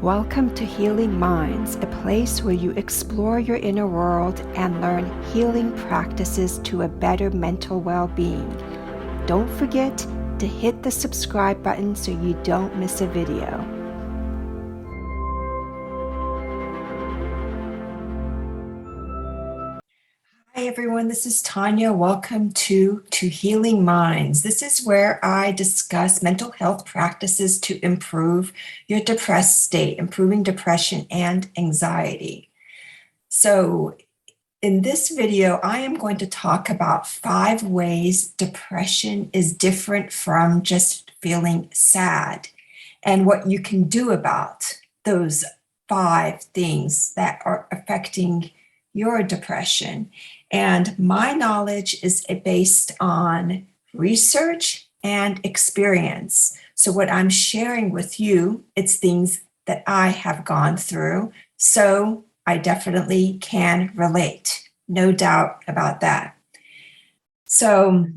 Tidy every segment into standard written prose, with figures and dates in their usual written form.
Welcome to Healing Minds, a place where you explore your inner world and learn healing practices to a better mental well-being. Don't forget to hit the subscribe button so you don't miss a video. Hi everyone, this is Tanya. Welcome to Healing Minds. This is where I discuss mental health practices to improve your depressed state, improving depression and anxiety. So in this video, I am going to talk about 5 ways depression is different from just feeling sad and what you can do about those 5 things that are affecting your depression. And my knowledge is based on research and experience. So what I'm sharing with you, it's things that I have gone through. So I definitely can relate, no doubt about that. So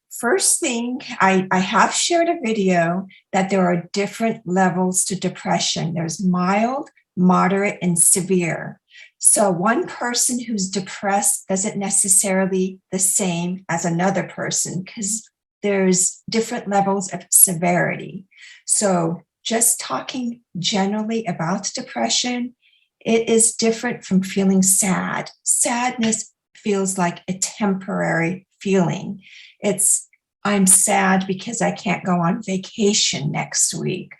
first thing, I have shared a video that there are different levels to depression. There's mild, moderate, and severe. So one person who's depressed doesn't necessarily the same as another person because there's different levels of severity. So just talking generally about depression, it is different from feeling sad. Sadness feels like a temporary feeling. I'm sad because I can't go on vacation next week,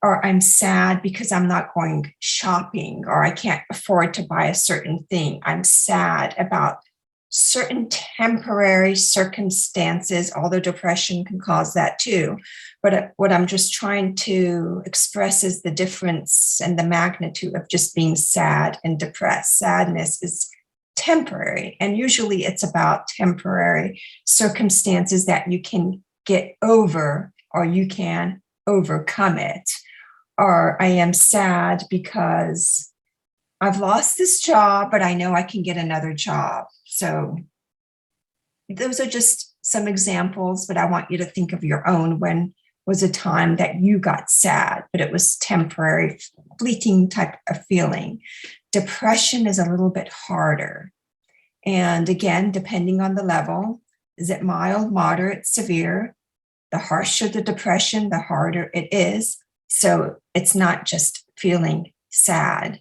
or I'm sad because I'm not going shopping, or I can't afford to buy a certain thing. I'm sad about certain temporary circumstances, although depression can cause that too. But what I'm just trying to express is the difference and the magnitude of just being sad and depressed. Sadness is temporary, and usually it's about temporary circumstances that you can get over or you can overcome it. Or I am sad because I've lost this job, but I know I can get another job. So those are just some examples, but I want you to think of your own. When was a time that you got sad, but it was temporary, fleeting type of feeling? Depression is a little bit harder. And again, depending on the level, is it mild, moderate, severe? The harsher the depression, the harder it is. So it's not just feeling sad.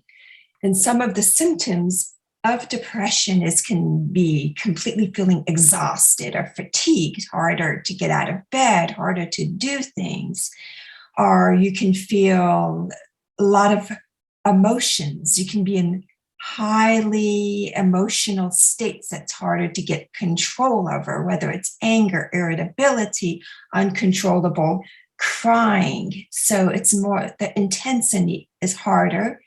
And some of the symptoms of depression can be completely feeling exhausted or fatigued, harder to get out of bed, harder to do things. Or you can feel a lot of emotions. You can be in highly emotional states that's harder to get control over, whether it's anger, irritability, uncontrollable crying. So it's more, the intensity is harder.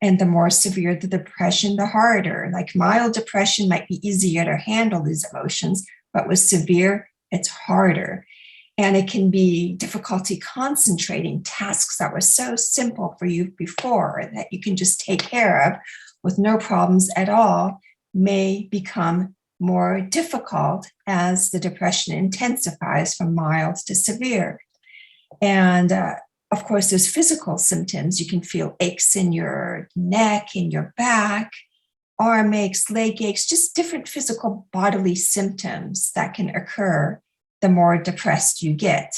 And the more severe the depression, the harder. Like mild depression might be easier to handle these emotions, but with severe, it's harder. And it can be difficulty concentrating. Tasks that were so simple for you before that you can just take care of with no problems at all may become more difficult as the depression intensifies from mild to severe. And of course, there's physical symptoms. You can feel aches in your neck, in your back, arm aches, leg aches, just different physical bodily symptoms that can occur the more depressed you get.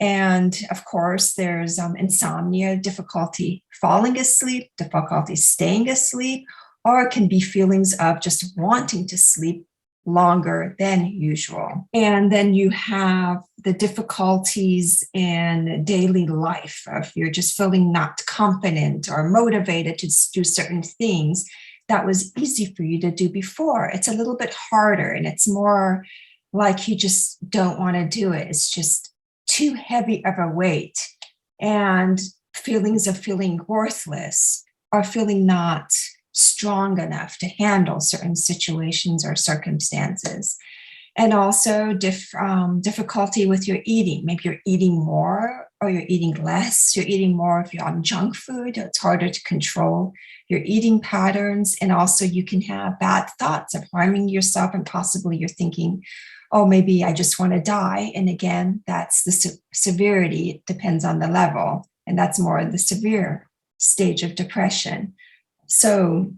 And of course, there's insomnia, difficulty falling asleep, difficulty staying asleep, or it can be feelings of just wanting to sleep longer than usual. And then you have the difficulties in daily life. If you're just feeling not confident or motivated to do certain things that was easy for you to do before, it's a little bit harder, and it's more like you just don't want to do it. It's just too heavy of a weight. And feelings of feeling worthless or feeling not strong enough to handle certain situations or circumstances. And also difficulty with your eating. Maybe you're eating more or you're eating less. You're eating more if you're on junk food. It's harder to control your eating patterns. And also you can have bad thoughts of harming yourself, and possibly you're thinking, oh, maybe I just want to die. And again, that's the severity. It depends on the level. And that's more the severe stage of depression. So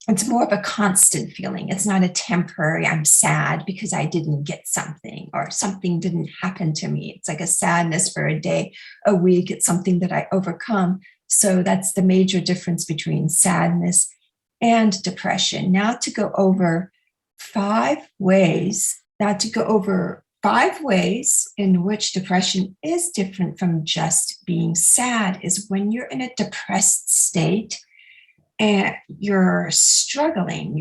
it's more of a constant feeling. It's not a temporary, I'm sad because I didn't get something or something didn't happen to me. It's like a sadness for a day, a week. It's something that I overcome. So that's the major difference between sadness and depression. Now to go over five ways, in which depression is different from just being sad is when you're in a depressed state and you're struggling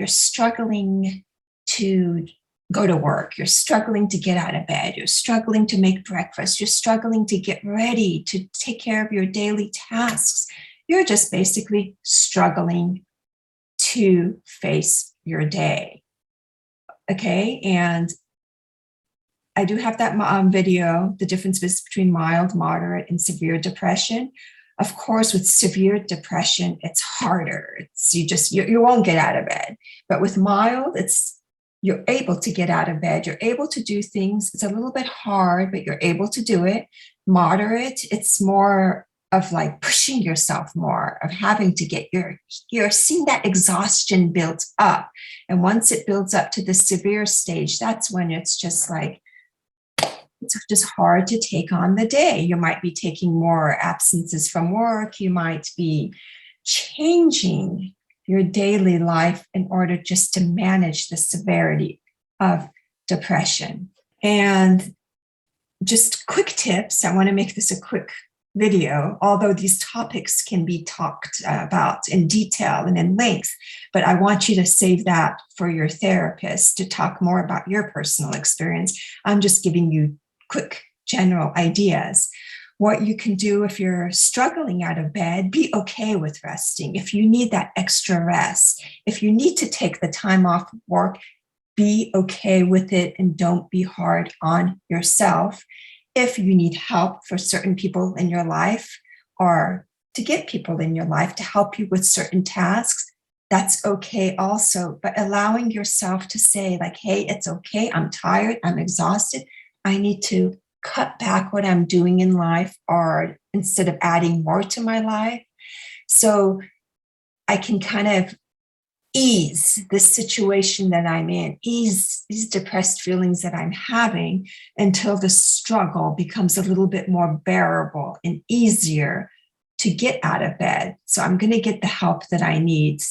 to go to work, you're struggling to get out of bed, you're struggling to make breakfast, you're struggling to get ready to take care of your daily tasks. You're just basically struggling to face your day. Okay. And I do have that video, the difference between mild, moderate, and severe depression. Of course, with severe depression, it's harder. You won't get out of bed. But with mild, you're able to get out of bed. You're able to do things. It's a little bit hard, but you're able to do it. Moderate, it's more of like pushing yourself more, of having to get you're seeing that exhaustion built up. And once it builds up to the severe stage, that's when it's just like, it's just hard to take on the day. You might be taking more absences from work. You might be changing your daily life in order just to manage the severity of depression. And just quick tips. I want to make this a quick video, although these topics can be talked about in detail and in length, but I want you to save that for your therapist to talk more about your personal experience. I'm just giving you quick general ideas. What you can do if you're struggling out of bed, be okay with resting. If you need that extra rest, if you need to take the time off work, be okay with it and don't be hard on yourself. If you need help for certain people in your life or to get people in your life to help you with certain tasks, that's okay also. But allowing yourself to say like, hey, it's okay. I'm tired. I'm exhausted. I need to cut back what I'm doing in life, or instead of adding more to my life. So I can kind of ease this situation that I'm in, ease these depressed feelings that I'm having until the struggle becomes a little bit more bearable and easier to get out of bed. So I'm going to get the help that I need.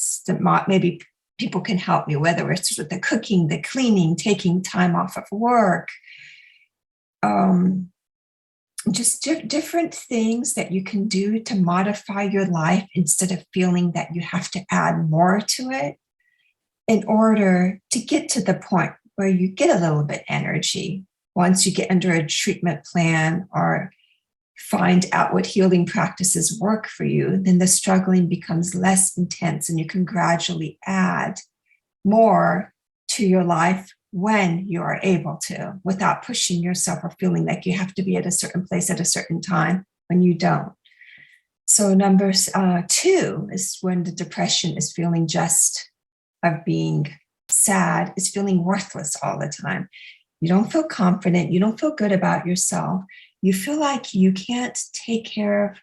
Maybe people can help me, whether it's with the cooking, the cleaning, taking time off of work, just different things that you can do to modify your life instead of feeling that you have to add more to it in order to get to the point where you get a little bit energy. Once you get under a treatment plan or find out what healing practices work for you, then the struggling becomes less intense and you can gradually add more to your life when you are able to, without pushing yourself or feeling like you have to be at a certain place at a certain time when you don't. So number 2 is when the depression is feeling just of being sad, is feeling worthless all the time. You don't feel confident. You don't feel good about yourself. You feel like you can't take care of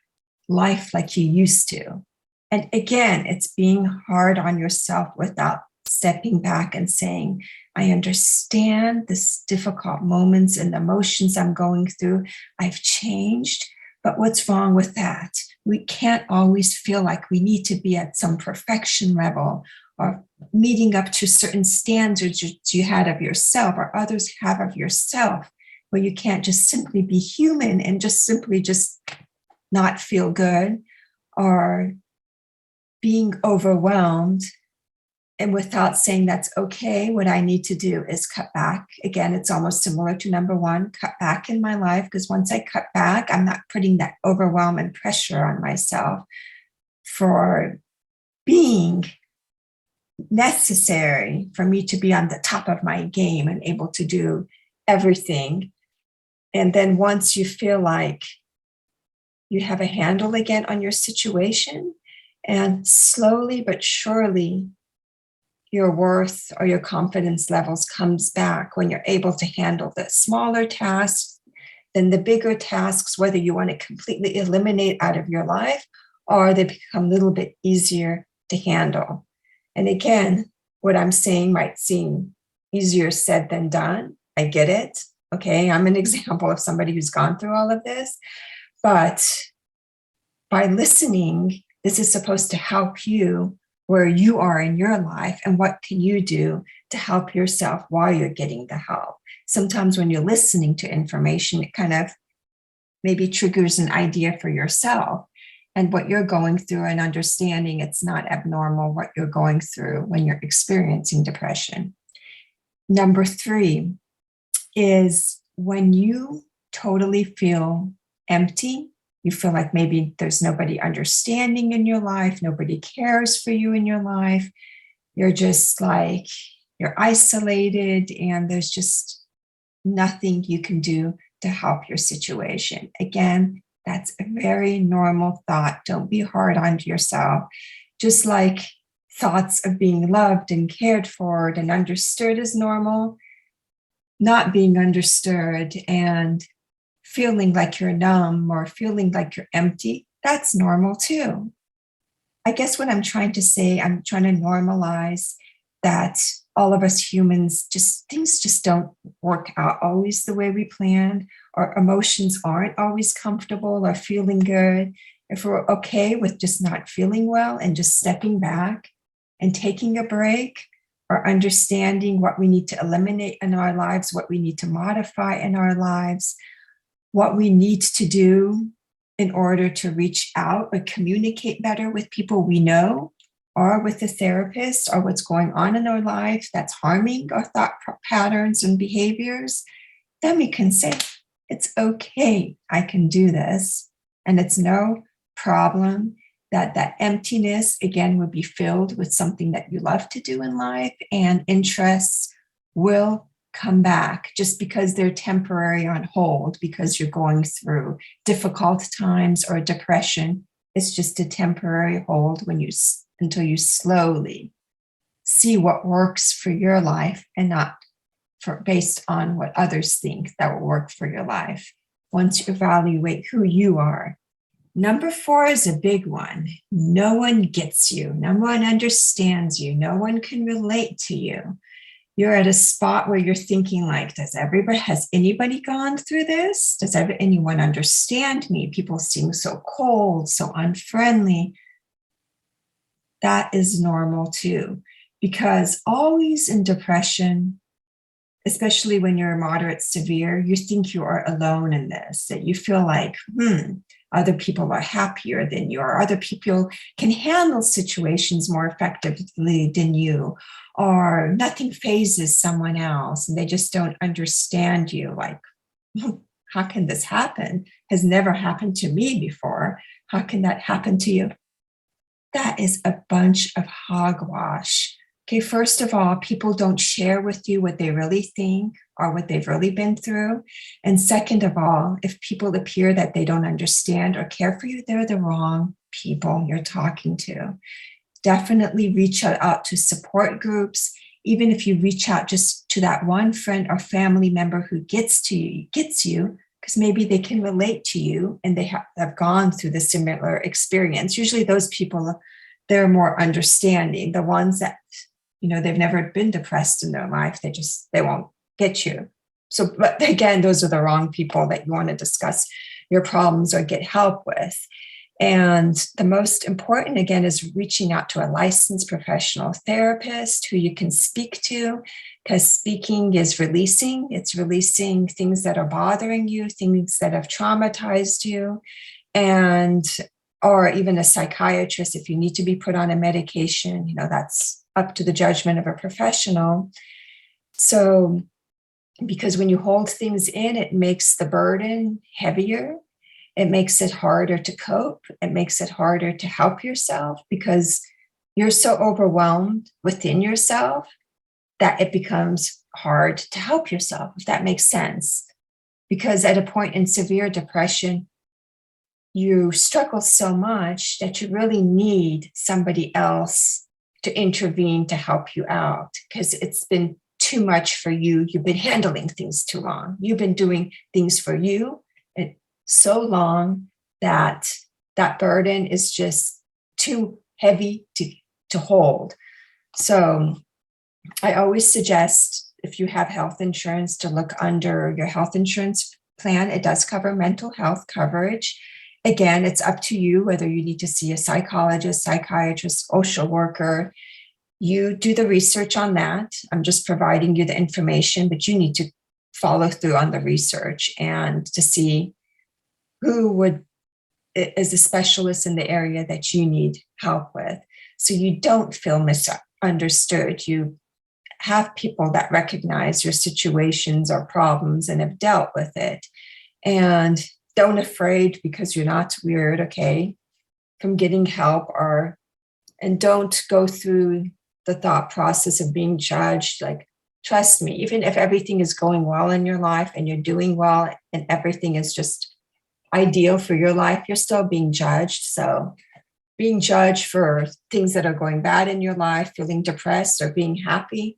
life like you used to. And again, it's being hard on yourself without stepping back and saying, I understand this difficult moments and the emotions I'm going through. I've changed, but what's wrong with that? We can't always feel like we need to be at some perfection level or meeting up to certain standards you had of yourself or others have of yourself, where you can't just simply be human and just simply not feel good or being overwhelmed. And without saying that's okay, what I need to do is cut back. Again, it's almost similar to number 1, cut back in my life, because once I cut back, I'm not putting that overwhelm and pressure on myself for being necessary for me to be on the top of my game and able to do everything. And then once you feel like you have a handle again on your situation, and slowly but surely your worth or your confidence levels comes back when you're able to handle the smaller tasks then the bigger tasks, whether you want to completely eliminate out of your life or they become a little bit easier to handle. And again, what I'm saying might seem easier said than done. I get it. Okay, I'm an example of somebody who's gone through all of this. But by listening, this is supposed to help you where you are in your life and what can you do to help yourself while you're getting the help. Sometimes when you're listening to information, it kind of maybe triggers an idea for yourself and what you're going through and understanding it's not abnormal what you're going through when you're experiencing depression. Number 3 is when you totally feel empty, you feel like maybe there's nobody understanding in your life, nobody cares for you in your life. You're just like, you're isolated and there's just nothing you can do to help your situation. Again, that's a very normal thought. Don't be hard on yourself. Just like thoughts of being loved and cared for and understood is normal, not being understood and feeling like you're numb or feeling like you're empty, that's normal too. I guess what I'm trying to say, I'm trying to normalize that all of us humans, just things just don't work out always the way we planned. Our emotions aren't always comfortable or feeling good. If we're okay with just not feeling well and just stepping back and taking a break or understanding what we need to eliminate in our lives, what we need to modify in our lives, what we need to do in order to reach out or communicate better with people we know or with a therapist or what's going on in our life that's harming our thought patterns and behaviors, then we can say, it's okay, I can do this. And it's no problem that emptiness, again, would be filled with something that you love to do in life and interests will come back just because they're temporary on hold because you're going through difficult times or depression. It's just a temporary hold until you slowly see what works for your life and not based on what others think that will work for your life. Once you evaluate who you are. Number 4 is a big one. No one gets you. No one understands you. No one can relate to you. You're at a spot where you're thinking like, has anybody gone through this? Does anyone understand me? People seem so cold, so unfriendly. That is normal too, because always in depression, especially when you're moderate severe, you think you are alone in this, that you feel like, other people are happier than you, or other people can handle situations more effectively than you, or nothing phases someone else and they just don't understand you. Like, how can this happen? Has never happened to me before. How can that happen to you? That is a bunch of hogwash. Okay, first of all, people don't share with you what they really think or what they've really been through. And second of all, if people appear that they don't understand or care for you, they're the wrong people you're talking to. Definitely reach out to support groups. Even if you reach out just to that one friend or family member who gets you, because maybe they can relate to you and they have gone through the similar experience. Usually those people, they're more understanding. The ones that, they've never been depressed in their life, they won't get you. So, but again, those are the wrong people that you want to discuss your problems or get help with. And the most important, again, is reaching out to a licensed professional therapist who you can speak to, because speaking is releasing. It's releasing things that are bothering you, things that have traumatized you, or even a psychiatrist if you need to be put on a medication. That's up to the judgment of a professional. So, because when you hold things in, it makes the burden heavier. It makes it harder to cope. It makes it harder to help yourself because you're so overwhelmed within yourself that it becomes hard to help yourself, if that makes sense. Because at a point in severe depression, you struggle so much that you really need somebody else to intervene to help you out because it's been too much for you. You've been handling things too long. You've been doing things for you and so long that that burden is just too heavy to hold. So I always suggest, if you have health insurance, to look under your health insurance plan. It does cover mental health coverage. Again, it's up to you whether you need to see a psychologist, psychiatrist, social worker. You do the research on that. I'm just providing you the information, but you need to follow through on the research and to see who is a specialist in the area that you need help with. So you don't feel misunderstood. You have people that recognize your situations or problems and have dealt with it. And don't afraid, because you're not weird, okay, from getting help, and don't go through the thought process of being judged. Like, trust me, even if everything is going well in your life and you're doing well and everything is just ideal for your life, you're still being judged. So being judged for things that are going bad in your life, feeling depressed or being happy,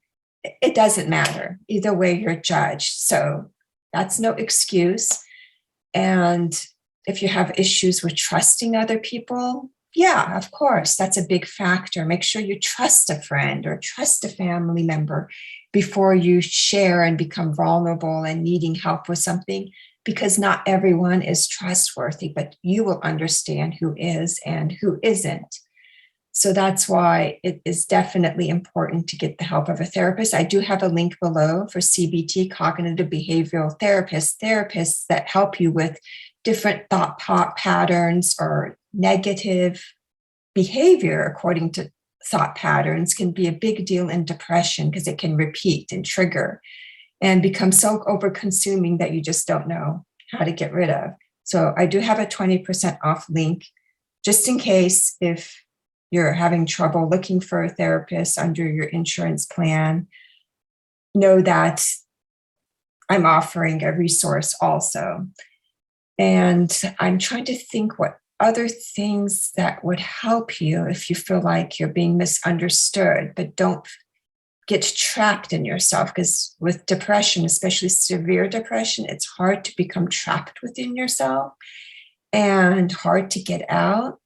it doesn't matter. Either way, you're judged. So that's no excuse. And if you have issues with trusting other people, yeah, of course, that's a big factor. Make sure you trust a friend or trust a family member before you share and become vulnerable and needing help with something, because not everyone is trustworthy, but you will understand who is and who isn't. So that's why it is definitely important to get the help of a therapist. I do have a link below for CBT, cognitive behavioral therapists that help you with different thought patterns or negative behavior according to thought patterns can be a big deal in depression, because it can repeat and trigger and become so over-consuming that you just don't know how to get rid of. So I do have a 20% off link, just in case if you're having trouble looking for a therapist under your insurance plan. Know that I'm offering a resource also. And I'm trying to think what other things that would help you if you feel like you're being misunderstood, but don't get trapped in yourself. Because with depression, especially severe depression, it's hard to become trapped within yourself and hard to get out.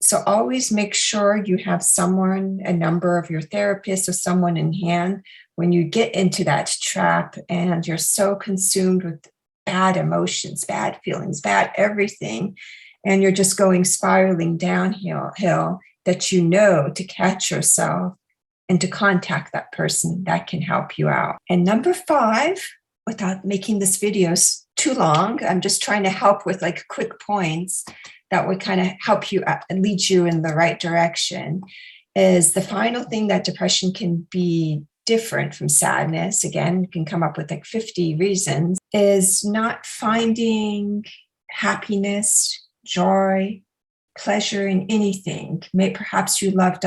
So always make sure you have someone, a number of your therapists or someone in hand when you get into that trap and you're so consumed with bad emotions, bad feelings, bad everything, and you're just going spiraling downhill that you know to catch yourself and to contact that person that can help you out. And number 5, without making this video too long, I'm just trying to help with like quick points that would kind of help you and lead you in the right direction, is the final thing that depression can be different from sadness. Again, you can come up with like 50 reasons, is not finding happiness, joy, pleasure in anything. Perhaps you loved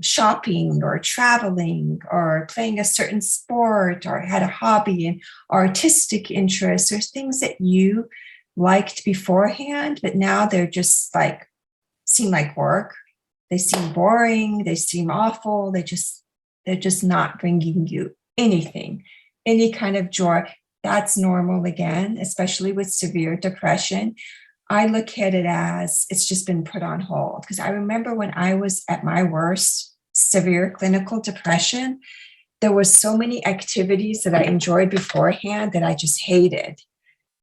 shopping or traveling or playing a certain sport or had a hobby or artistic interests or things that you liked beforehand, but now they're just like seem like work. They seem boring. They seem awful. They're just not bringing you anything, any kind of joy. That's normal again, especially with severe depression. I look at it as it's just been put on hold, because I remember when I was at my worst, severe clinical depression, there were so many activities that I enjoyed beforehand that I just hated.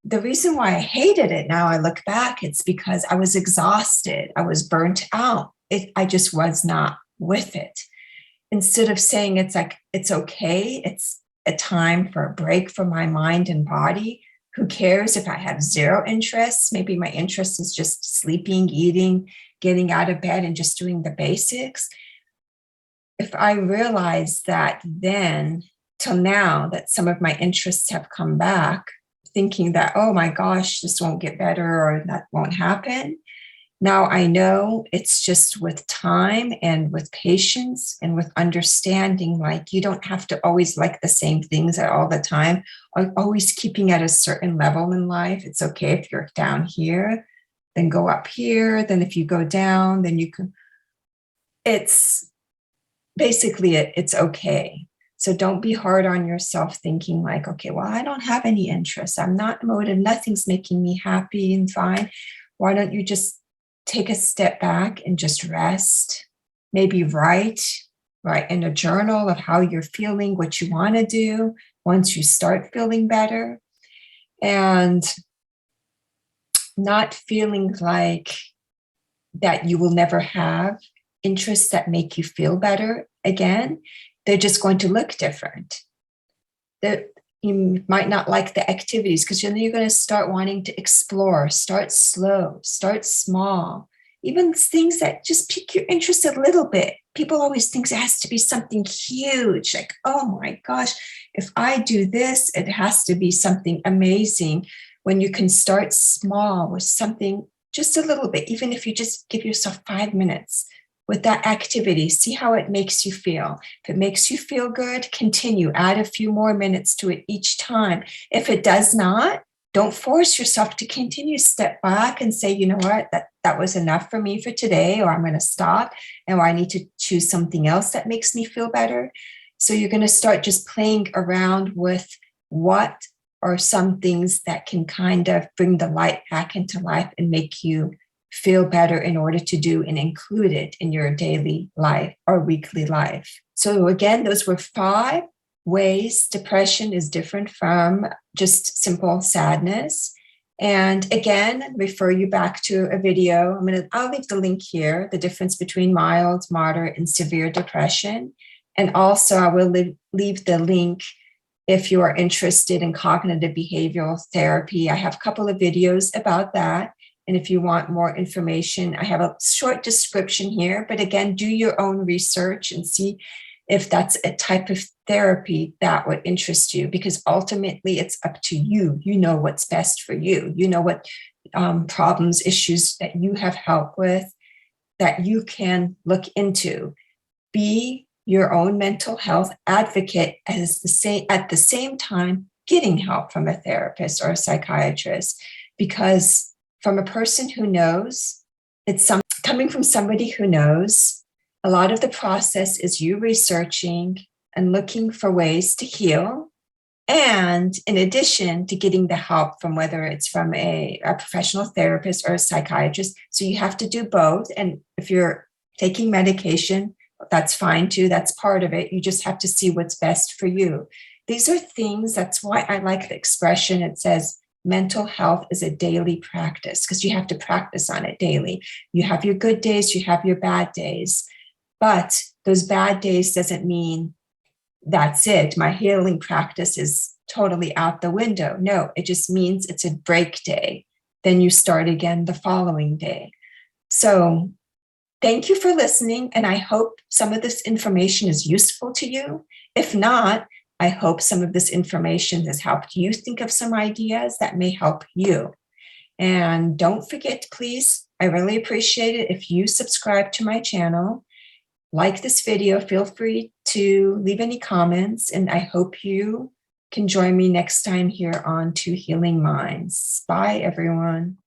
The reason why I hated it now, I look back, it's because I was exhausted. I was burnt out. I just was not with it. Instead of saying it's like, it's okay, it's a time for a break from my mind and body. Who cares if I have zero interests? Maybe my interest is just sleeping, eating, getting out of bed, and just doing the basics. If I realize that then till now that some of my interests have come back, thinking that, oh my gosh, this won't get better or that won't happen. Now I know it's just with time and with patience and with understanding, like you don't have to always like the same things all the time, or always keeping at a certain level in life. It's okay if you're down here, then go up here. Then if you go down, then you can, it's basically, it's okay. So don't be hard on yourself thinking like, okay, well, I don't have any interest. I'm not emotive. Nothing's making me happy and fine. Why don't you just take a step back and just rest? Maybe write in a journal of how you're feeling, what you want to do once you start feeling better. And not feeling like that you will never have interests that make you feel better again. They're just going to look different. You might not like the activities because then you're going to start wanting to explore. Start slow, start small. Even things that just pique your interest a little bit. People always think it has to be something huge, like, oh my gosh, if I do this, it has to be something amazing. When you can start small with something just a little bit, even if you just give yourself 5 minutes with that activity, see how it makes you feel. If it makes you feel good, continue, add a few more minutes to it each time. If it does not, don't force yourself to continue. Step back and say, you know what, that was enough for me for today, or I'm going to stop, and I need to choose something else that makes me feel better. So you're going to start just playing around with what are some things that can kind of bring the light back into life and make you feel better in order to do and include it in your daily life or weekly life. So again, those were 5 ways depression is different from just simple sadness. And again, refer you back to a video. I'll leave the link here, the difference between mild, moderate, and severe depression. And also I will leave the link if you are interested in cognitive behavioral therapy. I have a couple of videos about that. And if you want more information, I have a short description here. But again, do your own research and see if that's a type of therapy that would interest you, because ultimately it's up to you. You know what's best for you. You know what problems, issues that you have help with that you can look into. Be your own mental health advocate at the same time getting help from a therapist or a psychiatrist, because from a person who knows, coming from somebody who knows, a lot of the process is you researching and looking for ways to heal. And in addition to getting the help from whether it's from a professional therapist or a psychiatrist. So you have to do both. And if you're taking medication, that's fine too. That's part of it. You just have to see what's best for you. These are things, that's why I like the expression. It says mental health is a daily practice, because you have to practice on it daily. You have your good days, you have your bad days. But those bad days doesn't mean that's it. My healing practice is totally out the window. No, it just means it's a break day. Then you start again the following day. So thank you for listening, and I hope some of this information is useful to you. If not, I hope some of this information has helped you think of some ideas that may help you. And don't forget, please, I really appreciate it if you subscribe to my channel, like this video, feel free to leave any comments, and I hope you can join me next time here on To Healing Minds. Bye, everyone.